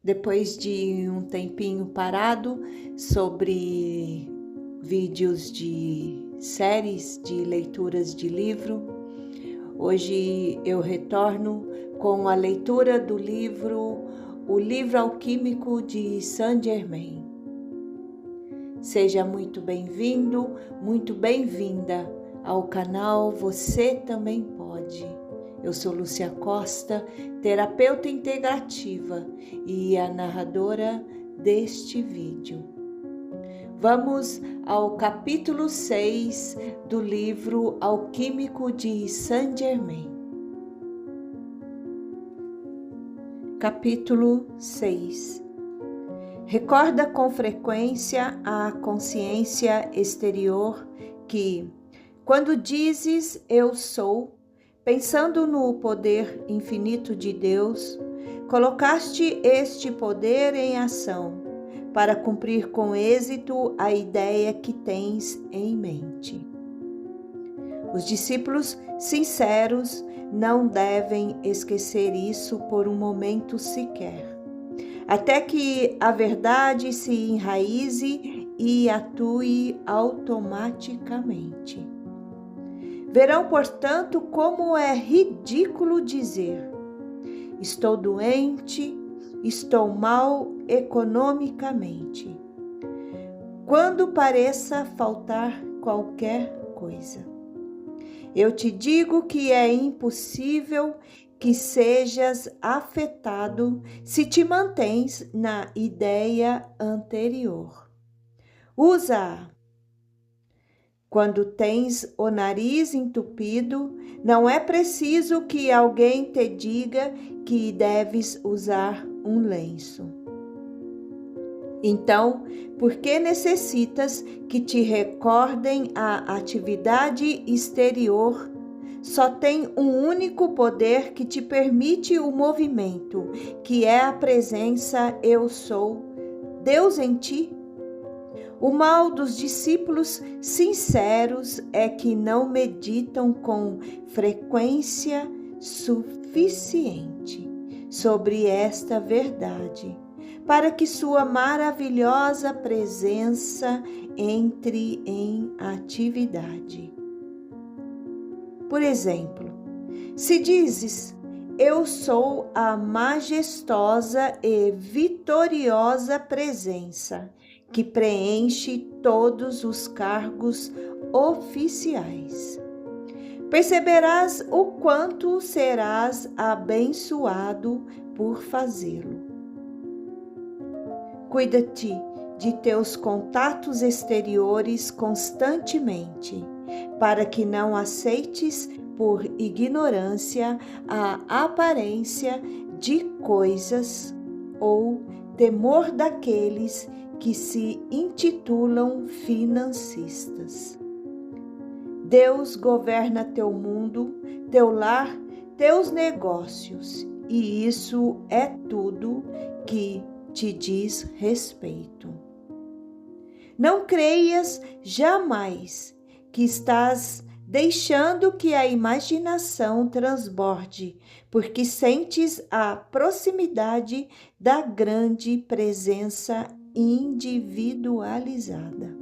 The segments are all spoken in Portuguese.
Depois de um tempinho parado sobre vídeos de séries de leituras de livro, hoje eu retorno com a leitura do livro O Livro Alquímico de Saint-Germain. Seja muito bem-vindo, muito bem-vinda ao canal Você Também Pode. Eu sou Lúcia Costa, terapeuta integrativa e a narradora deste vídeo. Vamos ao capítulo 6 do livro Alquímico de Saint-Germain. Capítulo 6. Recorda com frequência a consciência exterior que, quando dizes eu sou, pensando no poder infinito de Deus, colocaste este poder em ação para cumprir com êxito a ideia que tens em mente. Os discípulos sinceros não devem esquecer isso por um momento sequer, até que a verdade se enraize e atue automaticamente. Verão, portanto, como é ridículo dizer: estou doente, estou mal economicamente, quando pareça faltar qualquer coisa. Eu te digo que é impossível que sejas afetado se te mantens na ideia anterior. Usa-a. Quando tens o nariz entupido, não é preciso que alguém te diga que deves usar um lenço. Então, por que necessitas que te recordem a atividade exterior? Só tem um único poder que te permite o movimento, que é a presença eu sou, Deus em ti. O mal dos discípulos sinceros é que não meditam com frequência suficiente sobre esta verdade, para que sua maravilhosa presença entre em atividade. Por exemplo, se dizes, eu sou a majestosa e vitoriosa presença que preenche todos os cargos oficiais, perceberás o quanto serás abençoado por fazê-lo. Cuida-te de teus contatos exteriores constantemente, para que não aceites por ignorância a aparência de coisas ou temor daqueles que se intitulam financistas. Deus governa teu mundo, teu lar, teus negócios, e isso é tudo que te diz respeito. Não creias jamais que estás deixando que a imaginação transborde, porque sentes a proximidade da grande presença individualizada.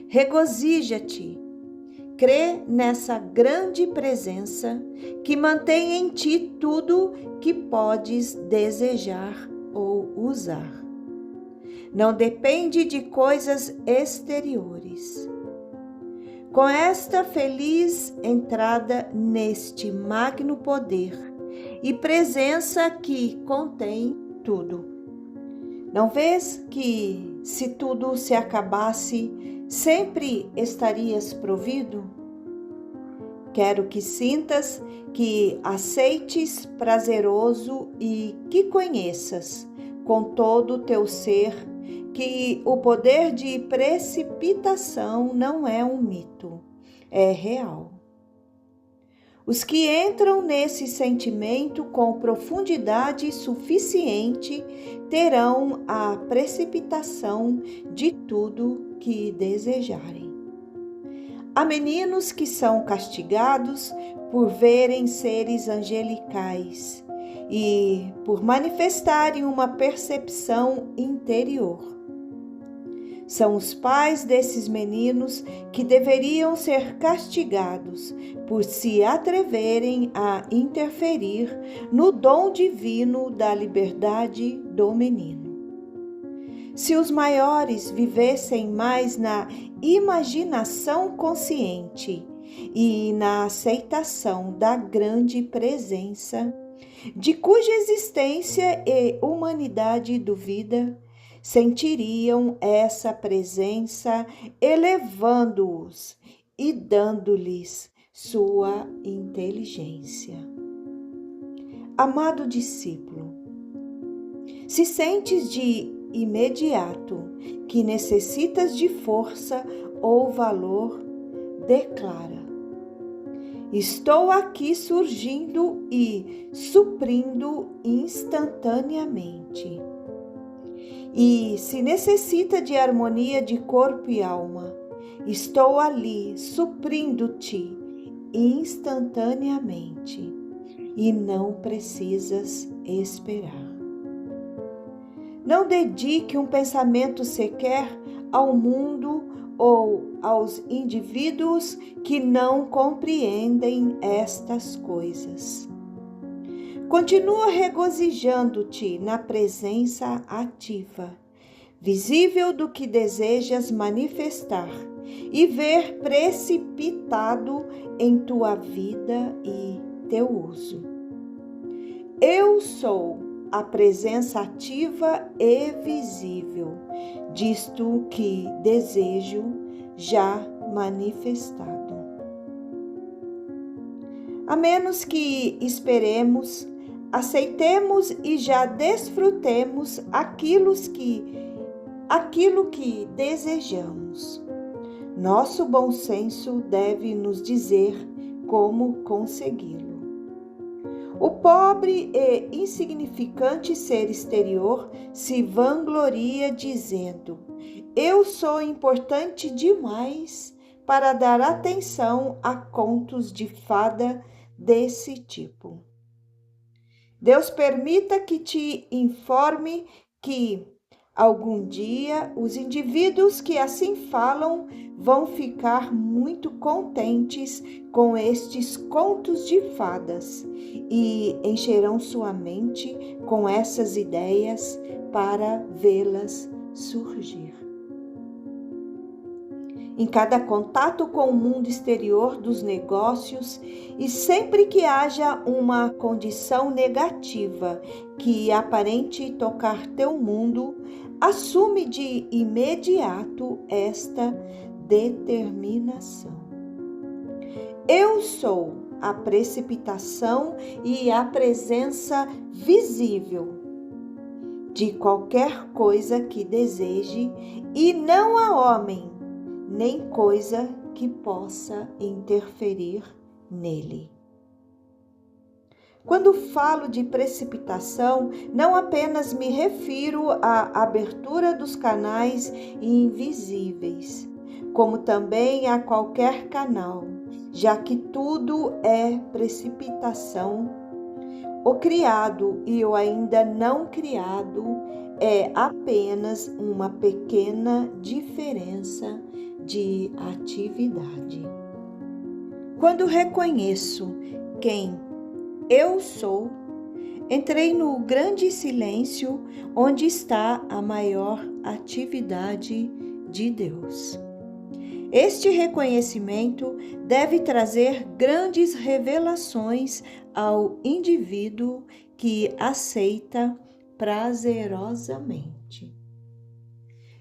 Regozija-te, crê nessa grande presença que mantém em ti tudo que podes desejar ou usar. Não depende de coisas exteriores. Com esta feliz entrada neste magno poder e presença que contém tudo, não vês que, se tudo se acabasse, sempre estarias provido? Quero que sintas, que aceites prazeroso e que conheças, com todo o teu ser, que o poder de precipitação não é um mito, é real. Os que entram nesse sentimento com profundidade suficiente terão a precipitação de tudo que desejarem. Há meninos que são castigados por verem seres angelicais e por manifestarem uma percepção interior. São os pais desses meninos que deveriam ser castigados por se atreverem a interferir no dom divino da liberdade do menino. Se os maiores vivessem mais na imaginação consciente e na aceitação da grande presença, de cuja existência e humanidade duvida, sentiriam essa presença elevando-os e dando-lhes sua inteligência. Amado discípulo, se sentes de imediato que necessitas de força ou valor, declara: estou aqui surgindo e suprindo instantaneamente. E se necessita de harmonia de corpo e alma, estou ali suprindo-te instantaneamente e não precisas esperar. Não dedique um pensamento sequer ao mundo ou aos indivíduos que não compreendem estas coisas. Continua regozijando-te na presença ativa, visível do que desejas manifestar e ver precipitado em tua vida e teu uso. Eu sou a presença ativa e visível disto que desejo já manifestado. A menos que esperemos, aceitemos e já desfrutemos aquilo que desejamos. Nosso bom senso deve nos dizer como consegui-lo. O pobre e insignificante ser exterior se vangloria dizendo: eu sou importante demais para dar atenção a contos de fada desse tipo. Deus permita que te informe que, algum dia, os indivíduos que assim falam vão ficar muito contentes com estes contos de fadas e encherão sua mente com essas ideias para vê-las surgir. Em cada contato com o mundo exterior dos negócios e sempre que haja uma condição negativa que aparente tocar teu mundo, assume de imediato esta determinação. Eu sou a precipitação e a presença visível de qualquer coisa que deseje e não há homem nem coisa que possa interferir nele. Quando falo de precipitação, não apenas me refiro à abertura dos canais invisíveis, como também a qualquer canal, já que tudo é precipitação. O criado e o ainda não criado é apenas uma pequena diferença de atividade. Quando reconheço quem eu sou, entrei no grande silêncio onde está a maior atividade de Deus. Este reconhecimento deve trazer grandes revelações ao indivíduo que aceita prazerosamente.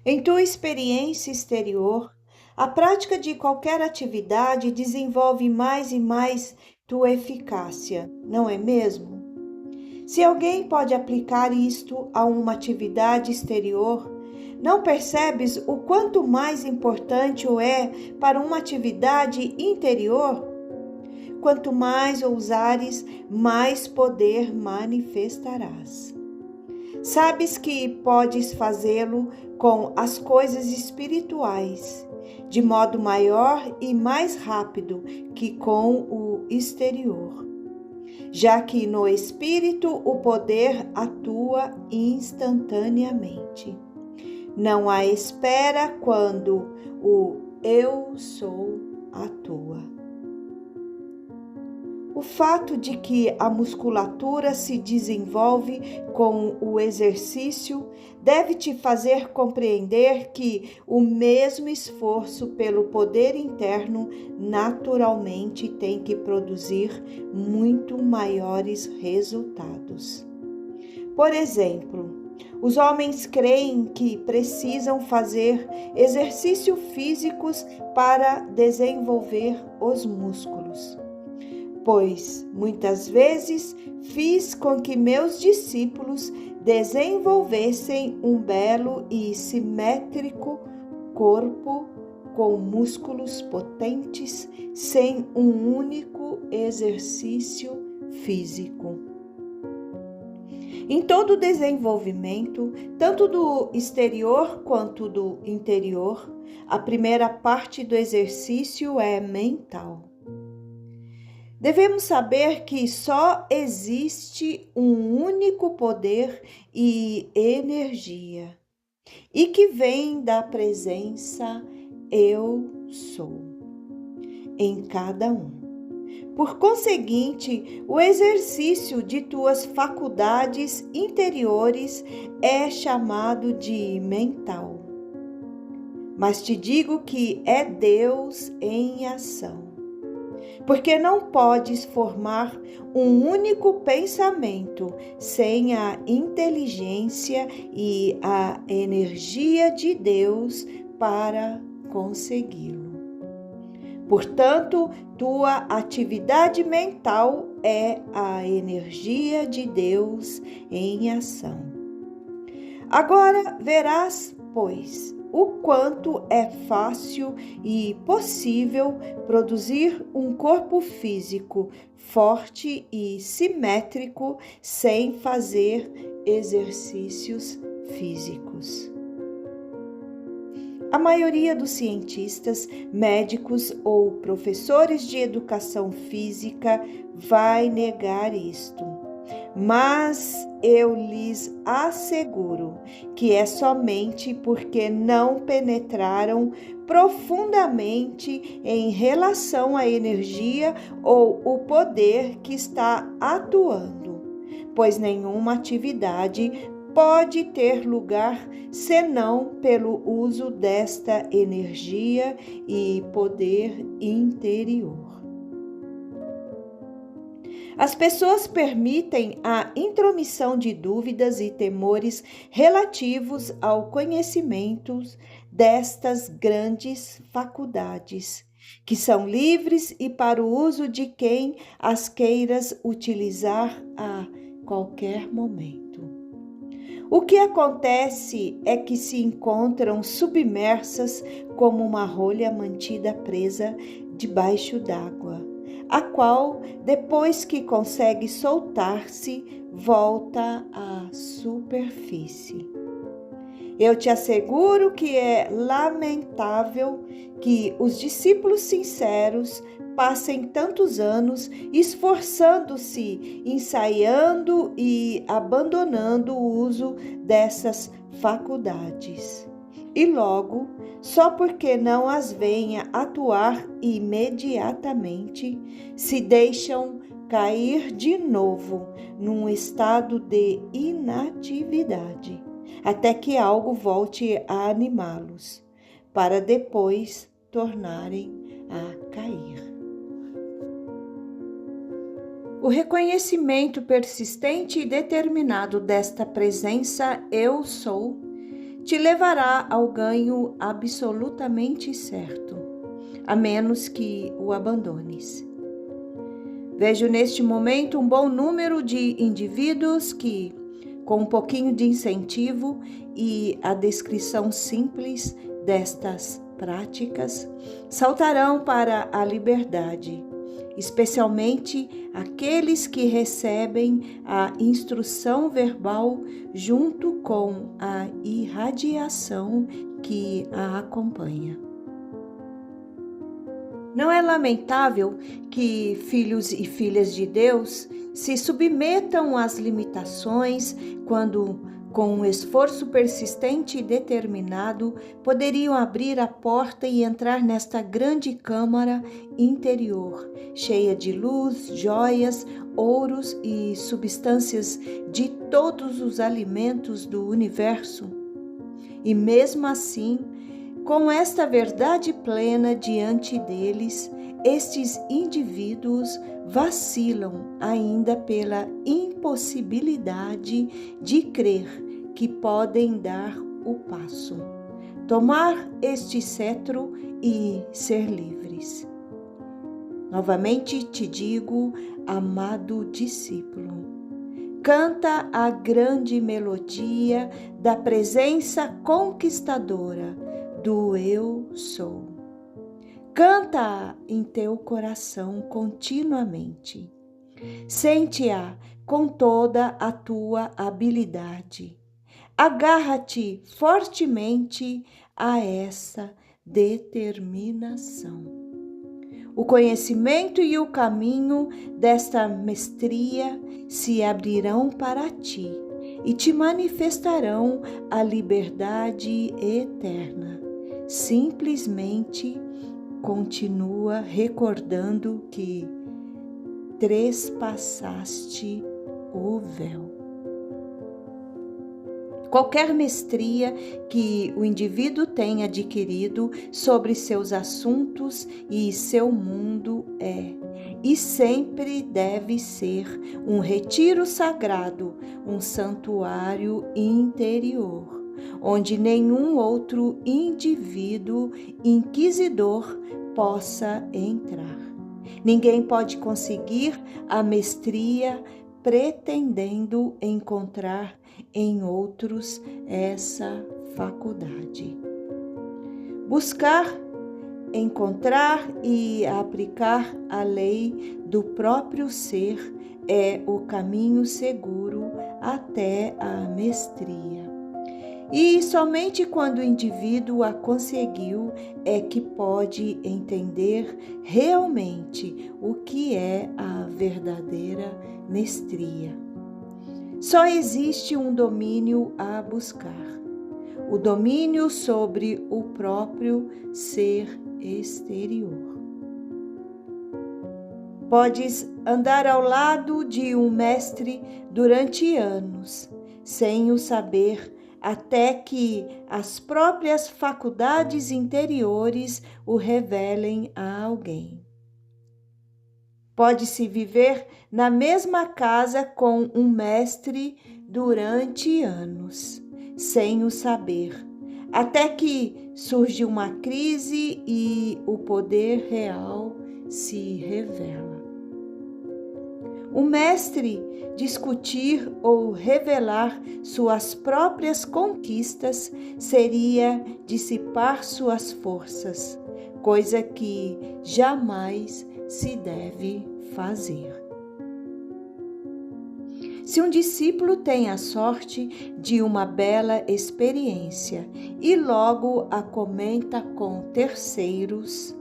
Em tua experiência exterior, a prática de qualquer atividade desenvolve mais e mais tua eficácia, não é mesmo? Se alguém pode aplicar isto a uma atividade exterior, não percebes o quanto mais importante o é para uma atividade interior? Quanto mais ousares, mais poder manifestarás. Sabes que podes fazê-lo com as coisas espirituais, de modo maior e mais rápido que com o exterior. já que no espírito o poder atua instantaneamente. Não há espera quando o eu sou atua. O fato de que a musculatura se desenvolve com o exercício deve te fazer compreender que o mesmo esforço pelo poder interno naturalmente tem que produzir muito maiores resultados. Por exemplo, os homens creem que precisam fazer exercícios físicos para desenvolver os músculos. Pois muitas vezes fiz com que meus discípulos desenvolvessem um belo e simétrico corpo com músculos potentes sem um único exercício físico. Em todo desenvolvimento, tanto do exterior quanto do interior, a primeira parte do exercício é mental. Devemos saber que só existe um único poder e energia, e que vem da presença Eu Sou em cada um. Por conseguinte, o exercício de tuas faculdades interiores é chamado de mental. Mas te digo que é Deus em ação. Porque não podes formar um único pensamento sem a inteligência e a energia de Deus para consegui-lo. Portanto, tua atividade mental é a energia de Deus em ação. Agora verás, pois, o quanto é fácil e possível produzir um corpo físico forte e simétrico sem fazer exercícios físicos. A maioria dos cientistas, médicos ou professores de educação física vai negar isto. Mas eu lhes asseguro que é somente porque não penetraram profundamente em relação à energia ou o poder que está atuando, pois nenhuma atividade pode ter lugar senão pelo uso desta energia e poder interior. As pessoas permitem a intromissão de dúvidas e temores relativos ao conhecimento destas grandes faculdades, que são livres e para o uso de quem as queiras utilizar a qualquer momento. O que acontece é que se encontram submersas como uma rolha mantida presa debaixo d'água, a qual, depois que consegue soltar-se, volta à superfície. Eu te asseguro que é lamentável que os discípulos sinceros passem tantos anos esforçando-se, ensaiando e abandonando o uso dessas faculdades. E logo, só porque não as venha atuar imediatamente, se deixam cair de novo num estado de inatividade, até que algo volte a animá-los, para depois tornarem a cair. O reconhecimento persistente e determinado desta presença Eu Sou te levará ao ganho absolutamente certo, a menos que o abandones. Vejo neste momento um bom número de indivíduos que, com um pouquinho de incentivo e a descrição simples destas práticas, saltarão para a liberdade, especialmente aqueles que recebem a instrução verbal junto com a irradiação que a acompanha. Não é lamentável que filhos e filhas de Deus se submetam às limitações quando, com um esforço persistente e determinado, poderiam abrir a porta e entrar nesta grande câmara interior, cheia de luz, joias, ouros e substâncias de todos os alimentos do universo? E mesmo assim, com esta verdade plena diante deles, estes indivíduos vacilam ainda pela impossibilidade de crer que podem dar o passo, tomar este cetro e ser livres. Novamente te digo, amado discípulo, canta a grande melodia da presença conquistadora do Eu Sou. Canta-a em teu coração continuamente. Sente-a com toda a tua habilidade. Agarra-te fortemente a essa determinação. O conhecimento e o caminho desta mestria se abrirão para ti e te manifestarão a liberdade eterna. Simplesmente continua recordando que trespassaste o véu. Qualquer mestria que o indivíduo tenha adquirido sobre seus assuntos e seu mundo e sempre deve ser um retiro sagrado, um santuário interior, onde nenhum outro indivíduo inquisidor possa entrar. Ninguém pode conseguir a mestria pretendendo encontrar em outros essa faculdade. Buscar, encontrar e aplicar a lei do próprio ser é o caminho seguro até a mestria. E somente quando o indivíduo a conseguiu é que pode entender realmente o que é a verdadeira mestria. Só existe um domínio a buscar: o domínio sobre o próprio ser exterior. Podes andar ao lado de um mestre durante anos, sem o saber, até que as próprias faculdades interiores o revelem a alguém. Pode-se viver na mesma casa com um mestre durante anos, sem o saber, até que surge uma crise e o poder real se revela. O mestre discutir ou revelar suas próprias conquistas seria dissipar suas forças, coisa que jamais se deve fazer. Se um discípulo tem a sorte de uma bela experiência e logo a comenta com terceiros,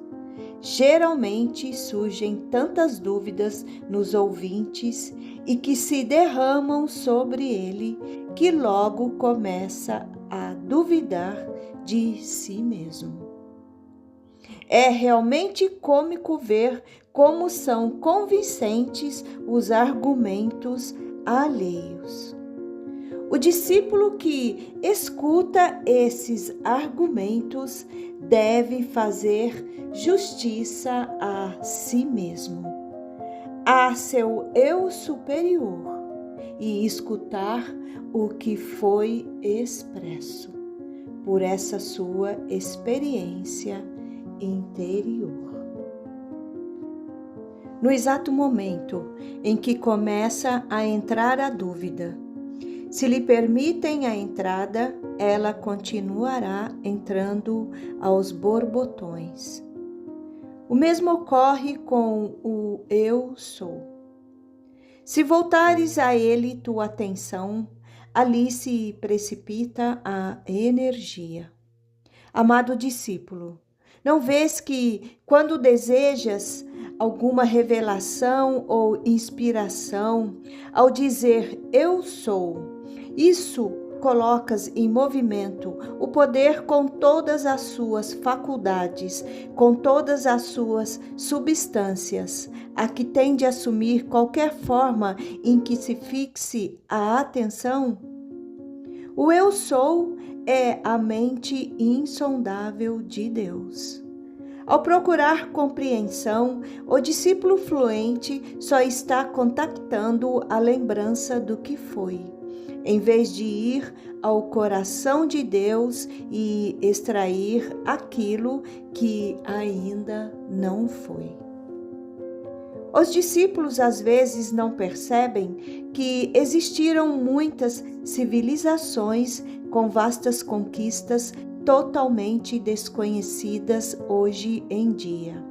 geralmente surgem tantas dúvidas nos ouvintes e que se derramam sobre ele que logo começa a duvidar de si mesmo. É realmente cômico ver como são convincentes os argumentos alheios. O discípulo que escuta esses argumentos deve fazer justiça a si mesmo, a seu eu superior, e escutar o que foi expresso por essa sua experiência interior. No exato momento em que começa a entrar a dúvida, se lhe permitem a entrada, ela continuará entrando aos borbotões. O mesmo ocorre com o Eu Sou. Se voltares a ele tua atenção, ali se precipita a energia. Amado discípulo, Não vês que quando desejas alguma revelação ou inspiração, ao dizer eu sou, isso colocas em movimento o poder com todas as suas faculdades, com todas as suas substâncias, a que tem de assumir qualquer forma em que se fixe a atenção? O eu sou é a mente insondável de Deus. Ao procurar compreensão, o discípulo fluente só está contactando a lembrança do que foi, em vez de ir ao coração de Deus e extrair aquilo que ainda não foi. Os discípulos às vezes não percebem que existiram muitas civilizações com vastas conquistas totalmente desconhecidas hoje em dia.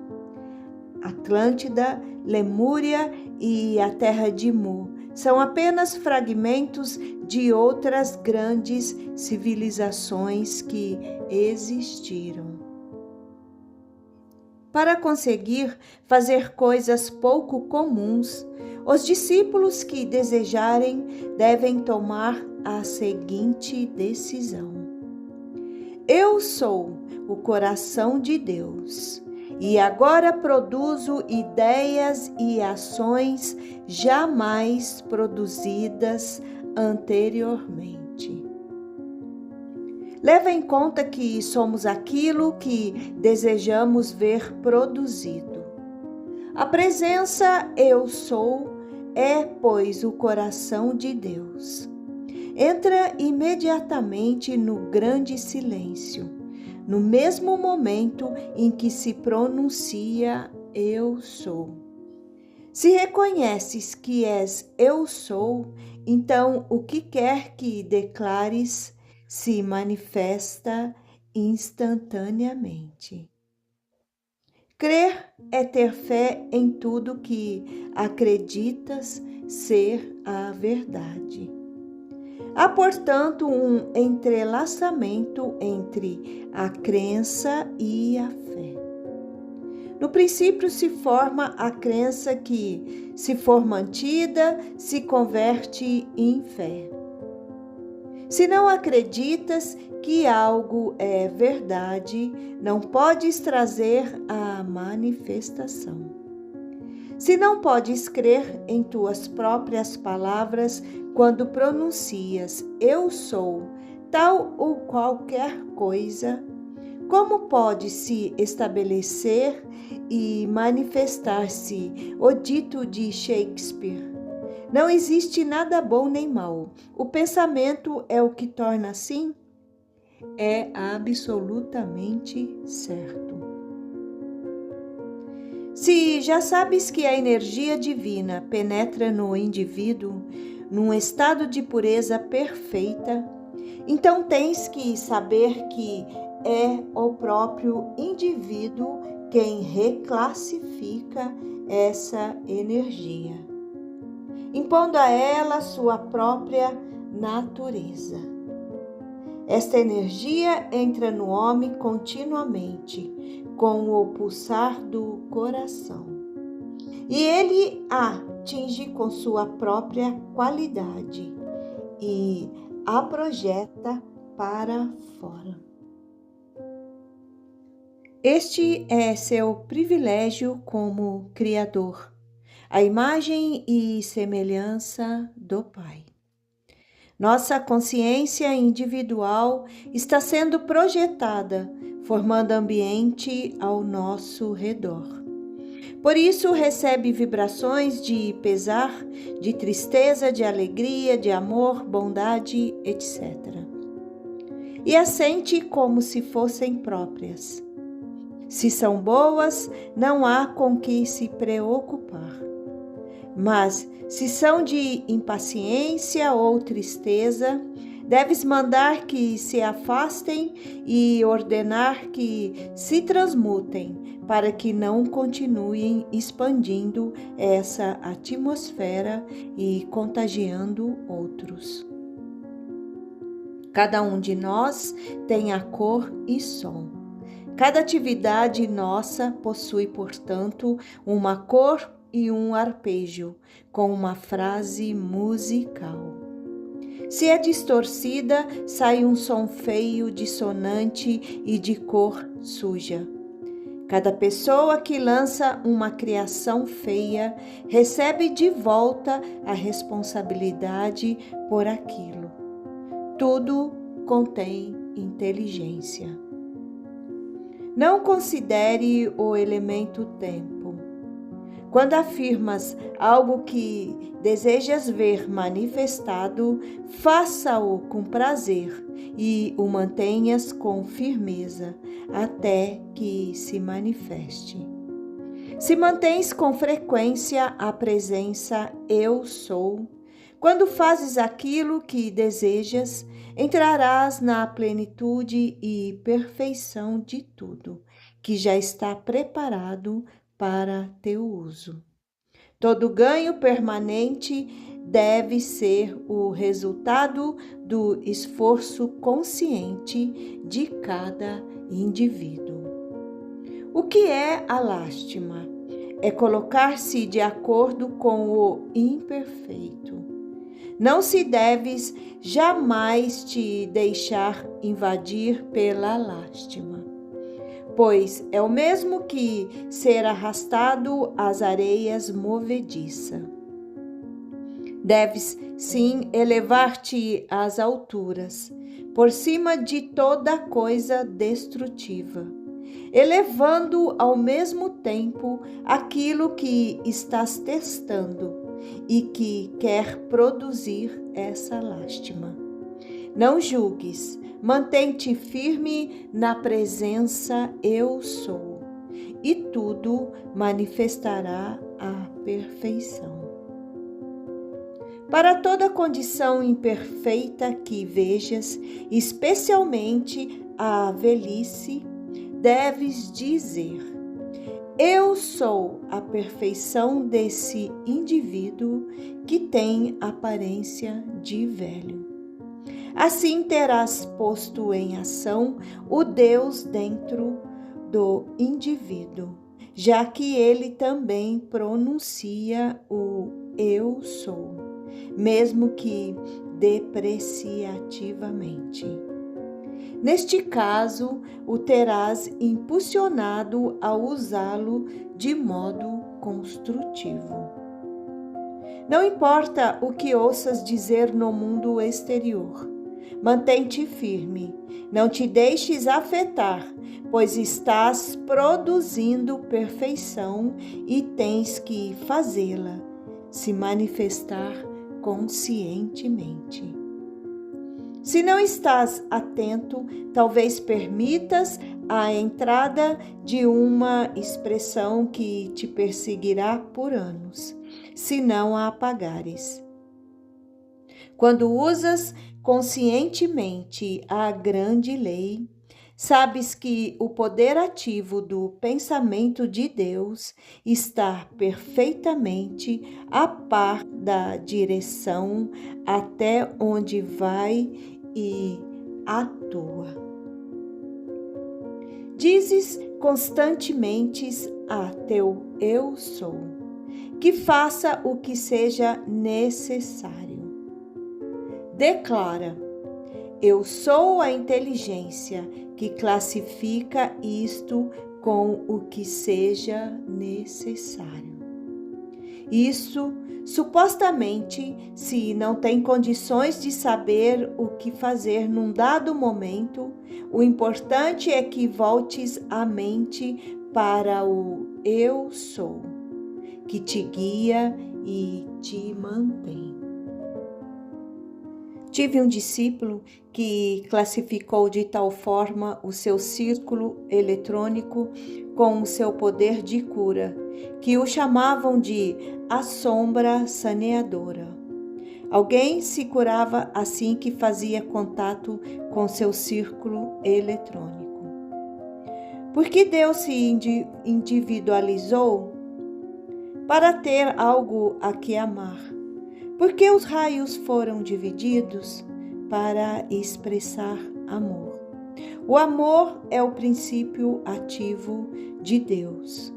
Atlântida, Lemúria e a terra de Mu são apenas fragmentos de outras grandes civilizações que existiram. Para conseguir fazer coisas pouco comuns, os discípulos que desejarem devem tomar a seguinte decisão: eu sou o coração de Deus e agora produzo ideias e ações jamais produzidas anteriormente. Leva em conta que somos aquilo que desejamos ver produzido. A presença eu sou é, pois, o coração de Deus. Entra imediatamente no grande silêncio, no mesmo momento em que se pronuncia eu sou. Se reconheces que és eu sou, então o que quer que declares se manifesta instantaneamente. Crer é ter fé em tudo que acreditas ser a verdade. Há, portanto, um entrelaçamento entre a crença e a fé. No princípio se forma a crença que, se for mantida, se converte em fé. Se não acreditas que algo é verdade, não podes trazer a manifestação. Se não podes crer em tuas próprias palavras quando pronuncias eu sou tal ou qualquer coisa, como pode se estabelecer e manifestar-se o dito de Shakespeare? Não existe nada bom nem mal. O pensamento é o que torna assim? É absolutamente certo. Se já sabes que a energia divina penetra no indivíduo num estado de pureza perfeita, então tens que saber que é o próprio indivíduo quem reclassifica essa energia, impondo a ela sua própria natureza. Esta energia entra no homem continuamente, com o pulsar do coração, e ele a atinge com sua própria qualidade e a projeta para fora. Este é seu privilégio como Criador, a imagem e semelhança do Pai. Nossa consciência individual está sendo projetada, formando ambiente ao nosso redor. Por isso, recebe vibrações de pesar, de tristeza, de alegria, de amor, bondade, etc. E as sente como se fossem próprias. Se são boas, não há com que se preocupar. Mas, se são de impaciência ou tristeza, deves mandar que se afastem e ordenar que se transmutem, para que não continuem expandindo essa atmosfera e contagiando outros. Cada um de nós tem a cor e som. Cada atividade nossa possui, portanto, uma cor e um arpejo, com uma frase musical. Se é distorcida, sai um som feio, dissonante e de cor suja. Cada pessoa que lança uma criação feia recebe de volta a responsabilidade por aquilo. Tudo contém inteligência. Não considere o elemento tempo. Quando afirmas algo que desejas ver manifestado, faça-o com prazer e o mantenhas com firmeza até que se manifeste. Se mantens com frequência a presença Eu Sou, quando fazes aquilo que desejas, entrarás na plenitude e perfeição de tudo, que já está preparado para teu uso. Todo ganho permanente deve ser o resultado do esforço consciente de cada indivíduo. O que é a lástima? É colocar-se de acordo com o imperfeito. Não se deves jamais te deixar invadir pela lástima, pois é o mesmo que ser arrastado às areias movediças. Deves, sim, elevar-te às alturas, por cima de toda coisa destrutiva, elevando ao mesmo tempo aquilo que estás testando e que quer produzir essa lástima. Não julgues, mantém-te firme na presença Eu Sou, e tudo manifestará a perfeição. Para toda condição imperfeita que vejas, especialmente a velhice, deves dizer: Eu sou a perfeição desse indivíduo que tem aparência de velho. Assim terás posto em ação o Deus dentro do indivíduo, já que ele também pronuncia o Eu Sou, mesmo que depreciativamente. Neste caso, o terás impulsionado a usá-lo de modo construtivo. Não importa o que ouças dizer no mundo exterior, mantém-te firme, não te deixes afetar, pois estás produzindo perfeição e tens que fazê-la se manifestar conscientemente. Se não estás atento, talvez permitas a entrada de uma expressão que te perseguirá por anos, se não a apagares. Quando usas conscientemente a grande lei, sabes que o poder ativo do pensamento de Deus está perfeitamente a par da direção até onde vai e atua. Dizes constantemente a teu Eu Sou, que faça o que seja necessário. Declara: Eu sou a inteligência que classifica isto com o que seja necessário. Isso, supostamente, se não tem condições de saber o que fazer num dado momento, o importante é que voltes a mente para o Eu Sou, que te guia e te mantém. Tive um discípulo que classificou de tal forma o seu círculo eletrônico com o seu poder de cura, que o chamavam de a sombra saneadora. Alguém se curava assim que fazia contato com seu círculo eletrônico. Por que Deus se individualizou? Para ter algo a que amar. Por que os raios foram divididos? Para expressar amor. O amor é o princípio ativo de Deus.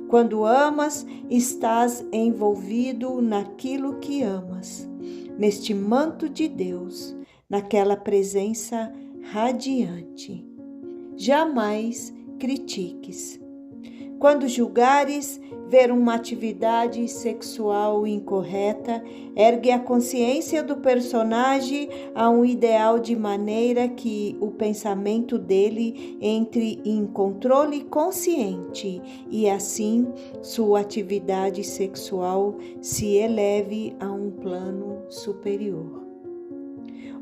Quando amas, estás envolvido naquilo que amas, neste manto de Deus, naquela presença radiante. Jamais critiques. Quando julgares ver uma atividade sexual incorreta, ergue a consciência do personagem a um ideal de maneira que o pensamento dele entre em controle consciente e assim sua atividade sexual se eleve a um plano superior.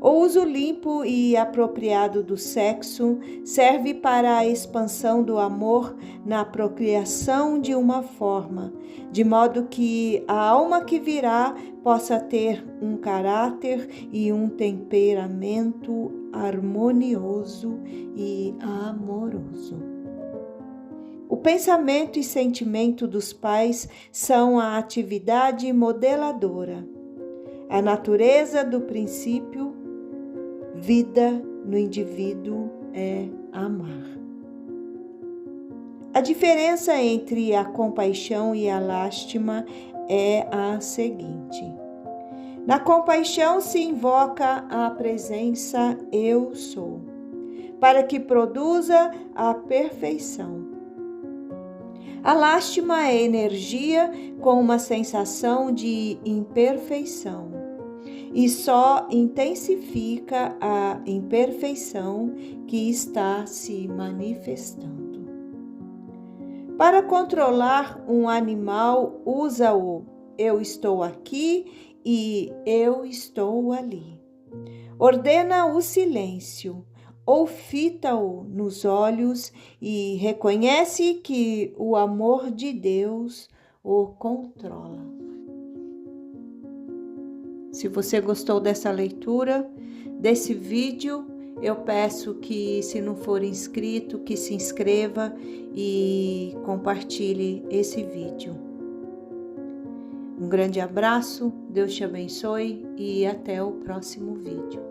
O uso limpo e apropriado do sexo serve para a expansão do amor na procriação de uma forma, de modo que a alma que virá possa ter um caráter e um temperamento harmonioso e amoroso. O pensamento e sentimento dos pais são a atividade modeladora. A natureza do princípio vida no indivíduo é amar. A diferença entre a compaixão e a lástima é a seguinte: na compaixão se invoca a presença eu sou, para que produza a perfeição. A lástima é energia com uma sensação de imperfeição e só intensifica a imperfeição que está se manifestando. Para controlar um animal, usa o eu estou aqui e eu estou ali. Ordena o silêncio ou fita-o nos olhos e reconhece que o amor de Deus o controla. Se você gostou dessa leitura, desse vídeo, eu peço que, se não for inscrito, que se inscreva e compartilhe esse vídeo. Um grande abraço, Deus te abençoe e até o próximo vídeo.